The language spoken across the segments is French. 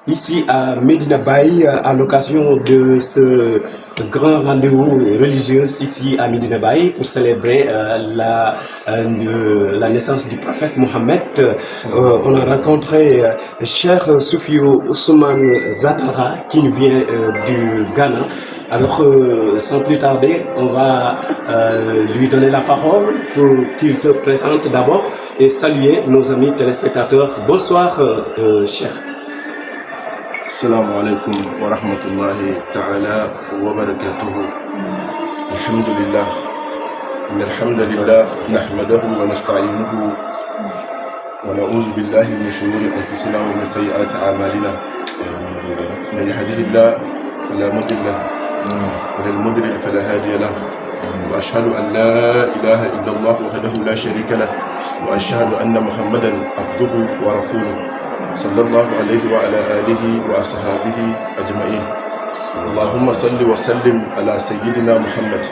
ici à Medina Baye à l'occasion de ce grand rendez-vous religieux ici à Medina Baye pour célébrer la naissance du prophète Mohammed. On a rencontré Cheikh Soufio Ousmane Zatara qui nous vient du Ghana. Alors, sans plus tarder, on va lui donner la parole pour qu'il se présente d'abord et saluer nos amis téléspectateurs. Bonsoir, Cheikh. السلام عليكم ورحمة الله تعالى وبركاته. الحمد لله إن الحمد لله نحمده ونستعينه ونعوذ بالله من شرور أنفسنا ومن سيئات أعمالنا. من يهده الله فلا مضل له ومن يضلل فلا هادي له. وأشهد أن لا إله إلا الله وحده لا شريك له وأشهد أن محمدا عبده ورسوله صلى الله عليه وعلى آله وأصحابه أجمعين. اللهم صل وسلم على سيدنا محمد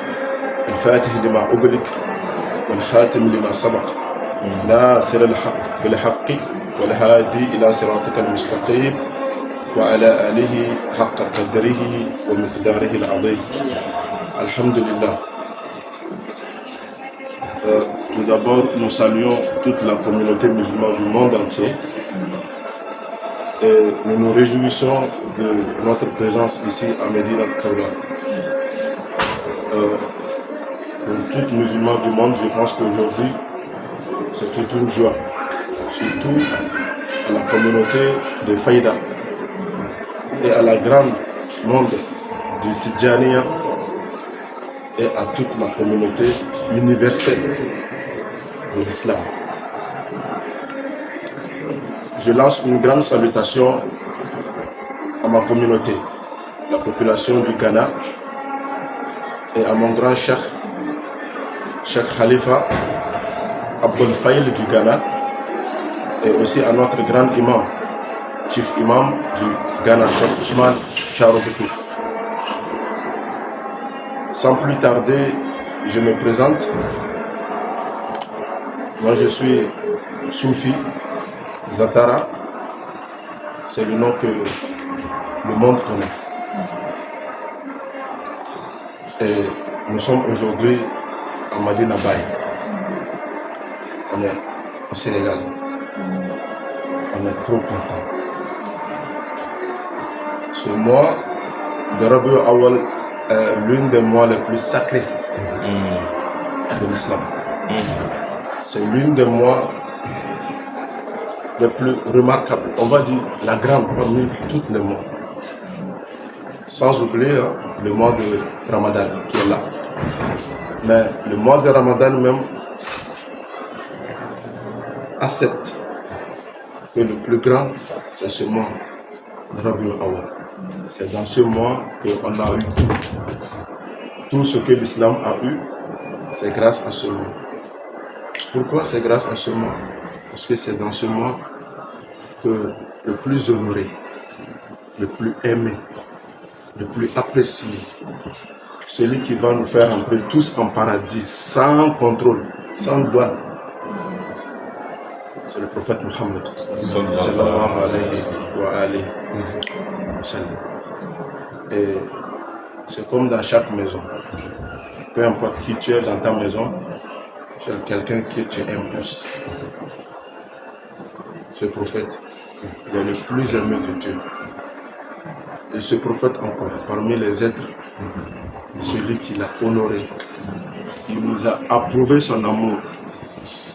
الفاتح لما أغلق والخاتم لما سبق ناصر الحق بالحق والهادي إلى صراطك المستقيم وعلى آله حق قدره ومقداره العظيم. الحمد لله. Tout d'abord, nous saluons toute la communauté musulmane du monde entier. Et nous nous réjouissons de notre présence ici à Medina Kaula. Pour tout musulman du monde, je pense qu'aujourd'hui, c'est toute une joie, surtout à la communauté de Faïda et à la grande monde du Tidjaniya et à toute la communauté universelle de l'islam. Je lance une grande salutation à ma communauté, la population du Ghana, et à mon grand cheikh, Cheikh Khalifa Abdul Faïl du Ghana, et aussi à notre grand imam, chief imam du Ghana, Cheikh Ousmane Charobutu. Sans plus tarder, je me présente. Moi, je suis Soufi Zatara, c'est le nom que le monde connaît. Et nous sommes aujourd'hui à Medina Baye. On est au Sénégal. On est trop contents. Ce mois de Rabiul Awwal est l'une des mois les plus sacrés de l'islam. C'est l'une des mois le plus remarquable, on va dire la grande parmi toutes les mois. Sans oublier le mois de Ramadan qui est là. Mais le mois de Ramadan même accepte que le plus grand, c'est ce mois de Rabiul Awwal. C'est dans ce mois qu'on a eu tout. Tout ce que l'islam a eu, c'est grâce à ce mois. Pourquoi c'est grâce à ce mois? Parce que c'est dans ce mois que le plus honoré, le plus aimé, le plus apprécié, celui qui va nous faire entrer tous en paradis sans contrôle, sans douane, c'est le prophète Mohammed sallallahu alayhi wa sallam. Et c'est comme dans chaque maison. Peu importe qui tu es dans ta maison, tu as quelqu'un que tu aimes plus. Ce prophète, il est le plus aimé de Dieu. Et ce prophète encore, parmi les êtres, celui qui l'a honoré, qui nous a approuvé son amour,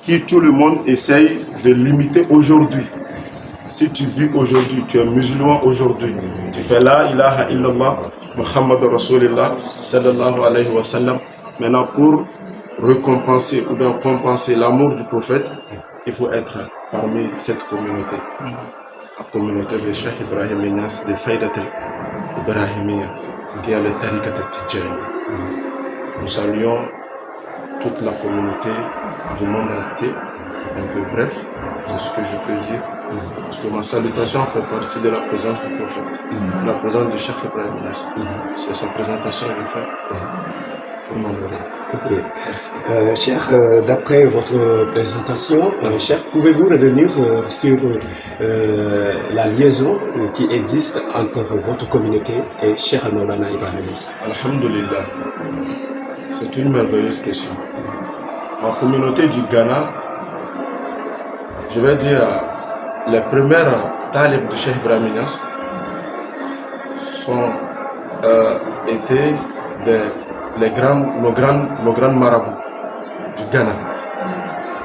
qui tout le monde essaye de l'imiter aujourd'hui. Si tu vis aujourd'hui, tu es musulman aujourd'hui, tu fais la ilaha illallah, Muhammad Rasulullah sallallahu alayhi wa sallam. Maintenant, pour récompenser ou bien compenser l'amour du prophète, il faut être parmi cette communauté. La communauté de Cheikh Ibrahim Niass, de Faïdat Ibrahimiyya, qui est le Tariqat al-Tidjani. Nous saluons toute la communauté du monde entier. Un peu bref, c'est ce que je peux dire. Parce que ma salutation fait partie de la présence du prophète, la présence de Cheikh Ibrahim Niass. C'est sa présentation que je fais. pour m'honorer. Ok. Merci. Cheikh, d'après votre présentation, Cheikh, pouvez-vous revenir sur la liaison qui existe entre votre communauté et Cheikh Al-Maulana Ibrahim Niass? Alhamdulillah, c'est une merveilleuse question. Ma communauté du Ghana, je vais dire, les premières talibs de Cheikh Ibrahim Niass étaient nos grands marabouts du Ghana.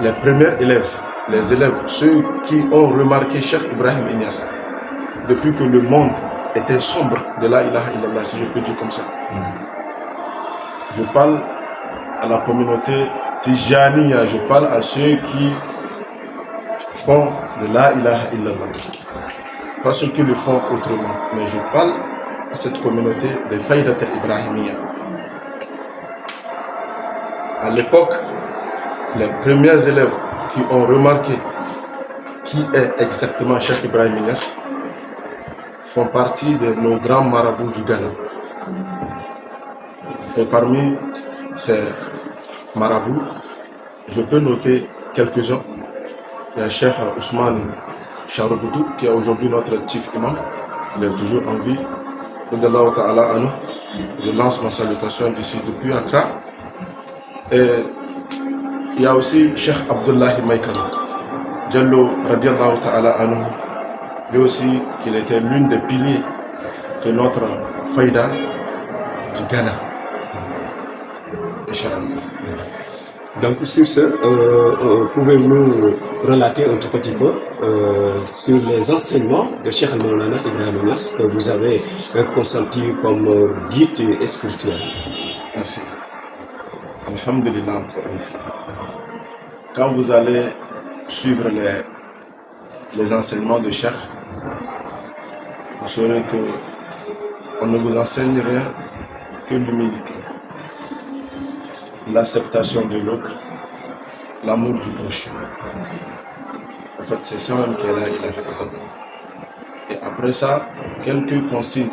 Les premiers élèves, ceux qui ont remarqué Cheikh Ibrahim Niass depuis que le monde était sombre de la ilaha illallah, si je peux dire comme ça. Je parle à la communauté Tijaniya, je parle à ceux qui font de la ilaha illallah, pas ceux qui le font autrement, mais je parle à cette communauté des Faydat al-Ibrahimiyya. À l'époque, les premiers élèves qui ont remarqué qui est exactement Cheikh Ibrahim Niass font partie de nos grands marabouts du Ghana. Et parmi ces marabouts, je peux noter quelques-uns. Il y a Cheikh Ousmane Charouboutou, qui est aujourd'hui notre chief imam. Il est toujours en vie. Je lance ma salutation d'ici depuis Accra. Et il y a aussi Cheikh Abdullahi Maïkana, Diallo radiallahu ta'ala anhu. Lui aussi, il était l'une des piliers de notre faïda du Ghana. Donc sur ce, pouvez-vous relater un tout petit peu sur les enseignements de Cheikh Al-Maulana Ibrahim Niass que vous avez consenti comme guide et spirituel? Merci. Alhamdulillah, encore une fois. Quand vous allez suivre les enseignements de Cheikh, vous saurez que on ne vous enseigne rien que l'humilité, l'acceptation de l'autre, l'amour du prochain. En fait, c'est ça même qu'elle a il. Et après ça, quelques consignes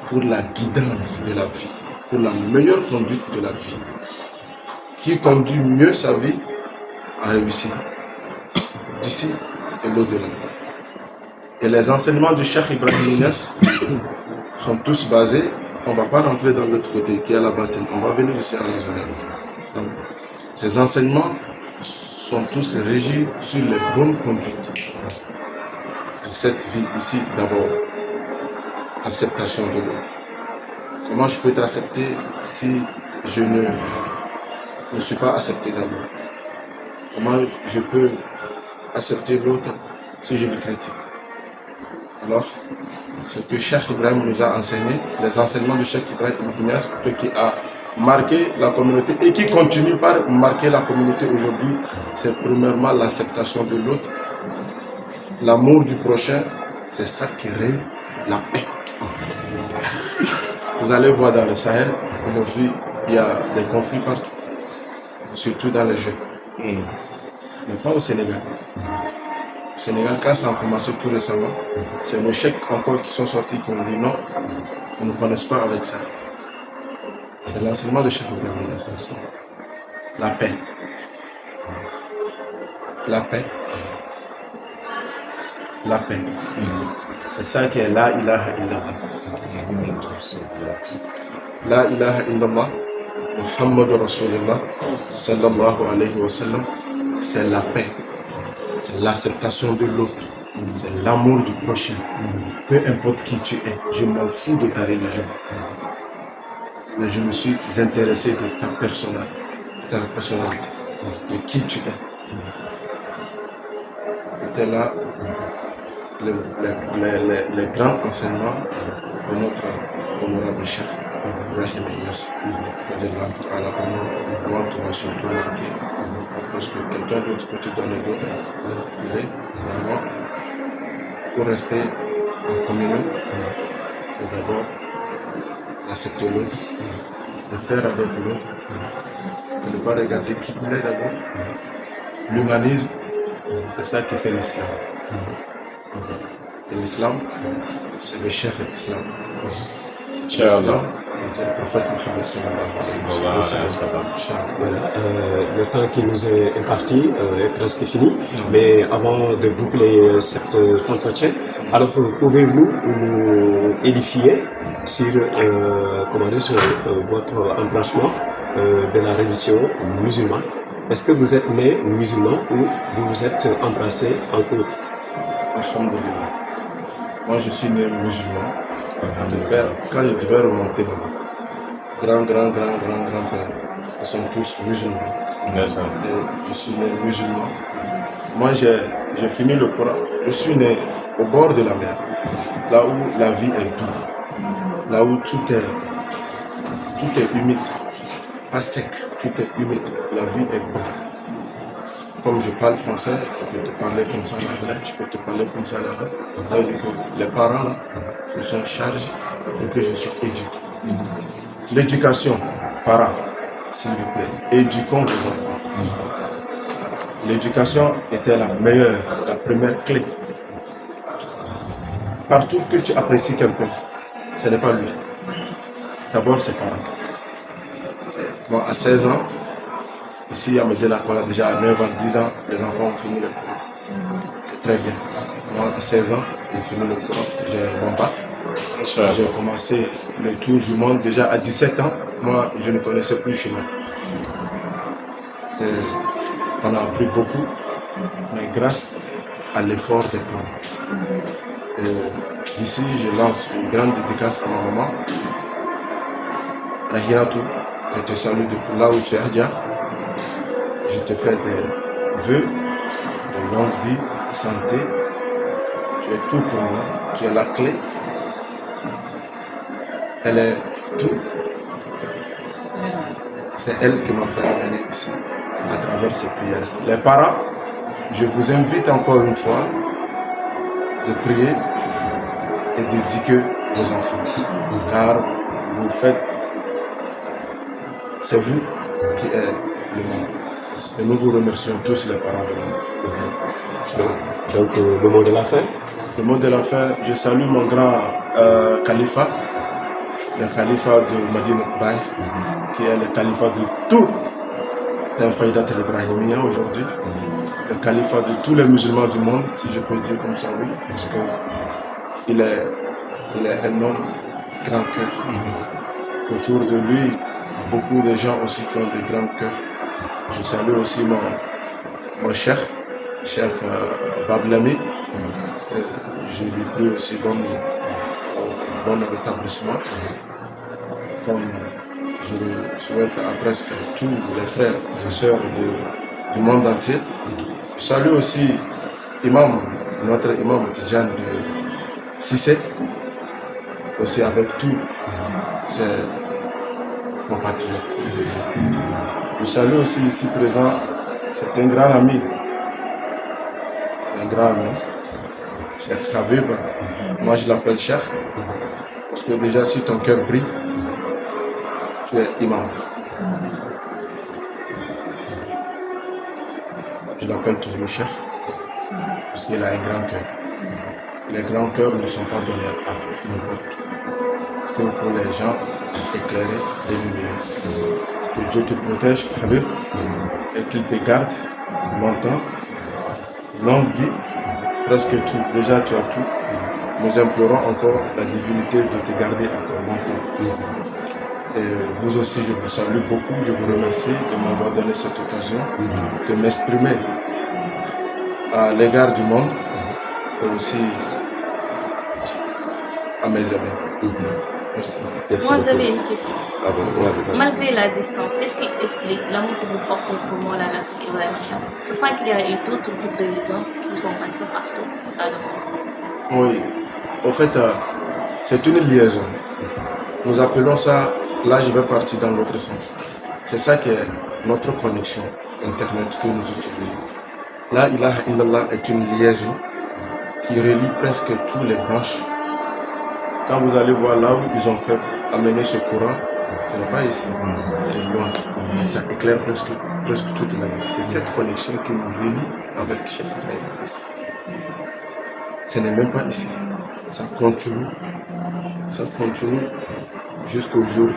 pour la guidance de la vie, pour la meilleure conduite de la vie. Qui conduit mieux sa vie à réussir d'ici et l'au-delà. Et les enseignements du Cheikh Ibrahim Niass sont tous basés, on ne va pas rentrer dans l'autre côté qui est la bâtine, on va venir ici à la Zohar. Donc, ces enseignements sont tous régis sur les bonnes conduites de cette vie ici d'abord. Acceptation de l'autre. Comment je peux t'accepter si je ne suis pas accepté d'abord? Comment je peux accepter l'autre si je le critique? Alors, ce que Cheikh Ibrahim nous a enseigné, les enseignements de Cheikh Ibrahim Niass, qui a marqué la communauté et qui continue par marquer la communauté aujourd'hui, c'est premièrement l'acceptation de l'autre, l'amour du prochain, c'est ça qui règne la paix. Vous allez voir dans le Sahel, aujourd'hui, il y a des conflits partout, surtout dans les jeunes. Mais pas au Sénégal. Au Sénégal, quand ça a commencé tout récemment, c'est nos chèques encore qui sont sortis qui ont dit non, on ne connaît pas avec ça. C'est l'enseignement de Cheikh Ibrahim Niass. La paix. La paix. La paix. C'est ça qui est la ilaha illallah. La ilaha illallah. Muhammad Rasulullah sallallahu alayhi wa sallam. C'est la paix. C'est l'acceptation de l'autre. C'est l'amour du prochain. Peu importe qui tu es, je m'en fous de ta religion. Mais je me suis intéressé de ta personnalité, de qui tu es. C'était là les grands enseignements de notre honorable chef, Ibrahim Niass. Moi, tu m'as surtout marqué, parce que quelqu'un d'autre peut te donner d'autres filets. Moi, pour rester en communion, c'est d'abord d'accepter l'autre, de faire avec l'autre, de ne pas regarder qui il est d'abord. L'humanisme, c'est ça qui fait l'islam. Et l'islam, c'est le chef de l'islam. L'islam, c'est le prophète Mohammed sallallahu alayhi wa sallam. Voilà, le temps qui nous est imparti est presque fini, mais avant de boucler cet entretien, alors pouvez-vous nous édifier sur votre embranchement de la religion musulmane? Est-ce que vous êtes né musulman ou vous vous êtes embrassé en cours? Alhamdulillah. Moi, je suis né musulman. De père, quand je vais remonter, mon grand-père, ils sont tous musulmans. Et je suis né musulman. Moi, j'ai fini le Coran. Je suis né au bord de la mer, là où la vie est douce, là où tout est humide, pas sec, tout est humide, la vie est bonne. Comme je parle français, je peux te parler comme ça en anglais, je peux te parler comme ça en arabe. Ça veut dire que les parents se sont chargés pour que je sois éduqué. L'éducation, parents, s'il vous plaît, éduquons vos enfants. L'éducation était la meilleure, la première clé. Partout que tu apprécies quelqu'un, ce n'est pas lui. D'abord ses parents. Moi, à 16 ans, ici à Medina Kola, déjà à 9 ans, 10 ans, les enfants ont fini le cours. C'est très bien. Moi, à 16 ans, j'ai fini le cours, j'ai mon bac. J'ai commencé le tour du monde déjà à 17 ans. Moi, je ne connaissais plus chemin. On a appris beaucoup, mais grâce à l'effort des parents. D'ici, je lance une grande dédicace à ma maman. Rahinatou, je te salue depuis là où tu es, Adja. Je te fais des vœux de longue vie, santé. Tu es tout pour moi, tu es la clé. Elle est tout. C'est elle qui m'a fait amener ici, à travers ces prières. Les parents, je vous invite encore une fois de prier et d'éduquer vos enfants. Car vous faites, c'est vous qui êtes le monde. Et nous vous remercions tous les parents du monde. Donc, le mot de la fin? Le mot de la fin, je salue mon grand Khalifa, le Khalifa de Madina Baye, qui est le Khalifa de tout Faïdat al-Ibrahimiyya aujourd'hui, le Khalifa de tous les musulmans du monde, si je peux dire comme ça, oui, parce qu'il est un homme grand cœur. Autour de lui, beaucoup de gens aussi qui ont des grands cœurs. Je salue aussi mon cheikh Bablami. Je lui prie aussi bon rétablissement. Comme je le souhaite à presque tous les frères et sœurs du monde entier. Je salue aussi notre imam Tidjane de Sissé, aussi avec tous ses compatriotes, je veux dire. Je salue aussi ici présent, c'est un grand ami. C'est un grand ami. Cheikh Habib, moi je l'appelle Cheikh, parce que déjà si ton cœur brille, tu es imam. Je l'appelle toujours Cheikh, parce qu'il a un grand cœur. Les grands cœurs ne sont pas donnés à n'importe qui, que pour les gens éclairés et lumineux. Que Dieu te protège, Habib, et qu'il te garde longtemps, longue vie, presque tout. Déjà tu as tout. Nous implorons encore la divinité de te garder encore longtemps. Et vous aussi, je vous salue beaucoup, je vous remercie de m'avoir donné cette occasion de m'exprimer à l'égard du monde et aussi à mes amis. Merci. Moi, j'avais une question. Ah bon, Malgré la distance, qu'est-ce qui explique l'amour que vous portez pour Maulana Cheikh Ibrahim Niass? Je sens qu'il y a eu d'autres groupes de religions qui sont passés partout dans le monde. Oui, au fait, c'est une liaison. Nous appelons ça, là je vais partir dans l'autre sens. C'est ça qui est notre connexion Internet que nous utilisons. La ilaha illallah est une liaison qui relie presque tous les branches. Quand vous allez voir là où ils ont fait amener ce courant, ce n'est pas ici, c'est loin. Mais ça éclaire presque toute la vie. C'est cette connexion qui nous relie avec Cheikh Ibrahim Niass. Ce n'est même pas ici. Ça continue jusqu'au jour de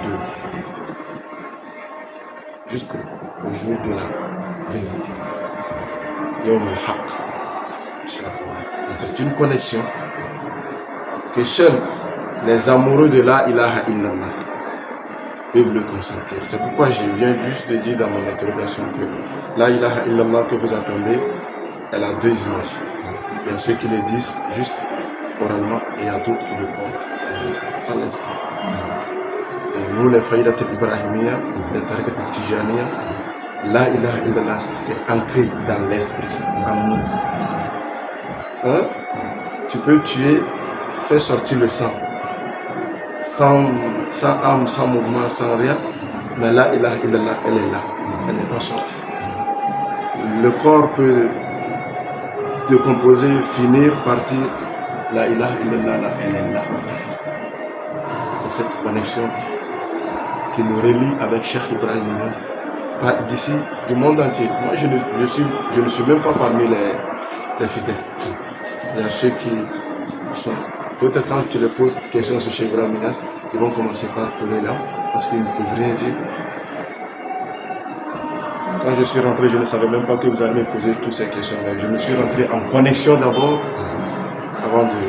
la vérité. Yawm al-Haq. C'est une connexion que seuls les amoureux de la ilaha illallah peuvent le consentir. C'est pourquoi je viens juste de dire dans mon interrogation que la ilaha illallah que vous attendez, elle a deux images. Il y a ceux qui le disent juste oralement et il y a d'autres qui le portent dans l'esprit. Et nous, les Faïdat Ibrahimiya, les Tariqat Tijaniya, la ilaha illallah, c'est ancré dans l'esprit, en nous. Hein? Tu peux tuer, faire sortir le sang, sans âme, sans mouvement, sans rien, mais la ilaha illallah, elle est là, elle n'est pas sortie. Le corps peut décomposer, finir, partir, la ilaha illallah, là, elle est là. C'est cette connexion qui nous relie avec Cheikh Ibrahim Niass, d'ici, du monde entier. Moi, je ne suis même pas parmi les fidèles. Il y a ceux qui sont... Peut-être quand tu les poses des questions sur Cheikh Ibrahim Niass, ils vont commencer par couler là, parce qu'ils ne peuvent rien dire. Quand je suis rentré, je ne savais même pas que vous allez me poser toutes ces questions-là. Je me suis rentré en connexion d'abord, avant de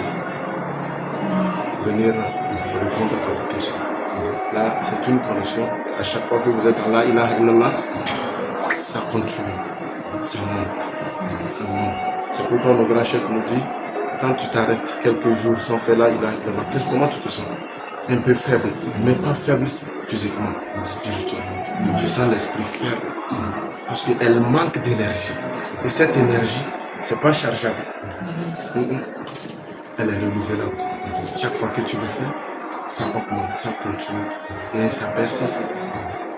venir répondre à vos questions. Là, c'est une connexion. À chaque fois que vous êtes dans la ilaha illallah, ça continue, ça monte, ça monte. C'est pourquoi nos grands chefs nous disent, quand tu t'arrêtes quelques jours sans faire la ilaha illallah, comment tu te sens? Un peu faible, mais pas faible physiquement, spirituellement. Tu sens l'esprit faible, parce qu'elle manque d'énergie. Et cette énergie, c'est pas chargeable. Elle est renouvelable. Chaque fois que tu le fais, ça augmente, ça continue et ça persiste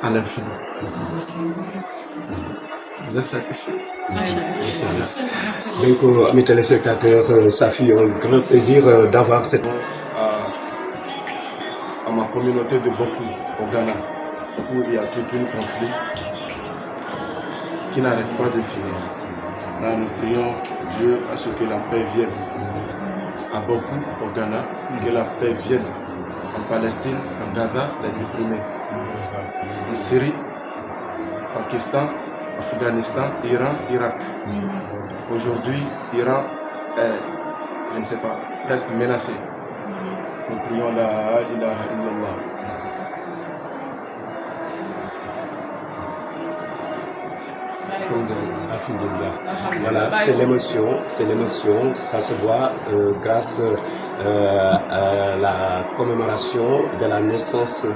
à l'infini. Vous êtes satisfait? Donc, amis téléspectateurs, ça fait un grand plaisir d'avoir cette... À ma communauté de Bokou, au Ghana, où il y a tout un conflit qui n'arrête pas de finir. Là, nous prions Dieu à ce que la paix vienne à Bokou, au Ghana, que la paix vienne en Palestine, en Gaza, les déprimés, en Syrie, Pakistan, Afghanistan, Iran, Irak. Aujourd'hui, Iran est, je ne sais pas, presque menacé. Nous prions la ilaha illallah. Voilà, c'est l'émotion, ça se voit grâce à la commémoration de la naissance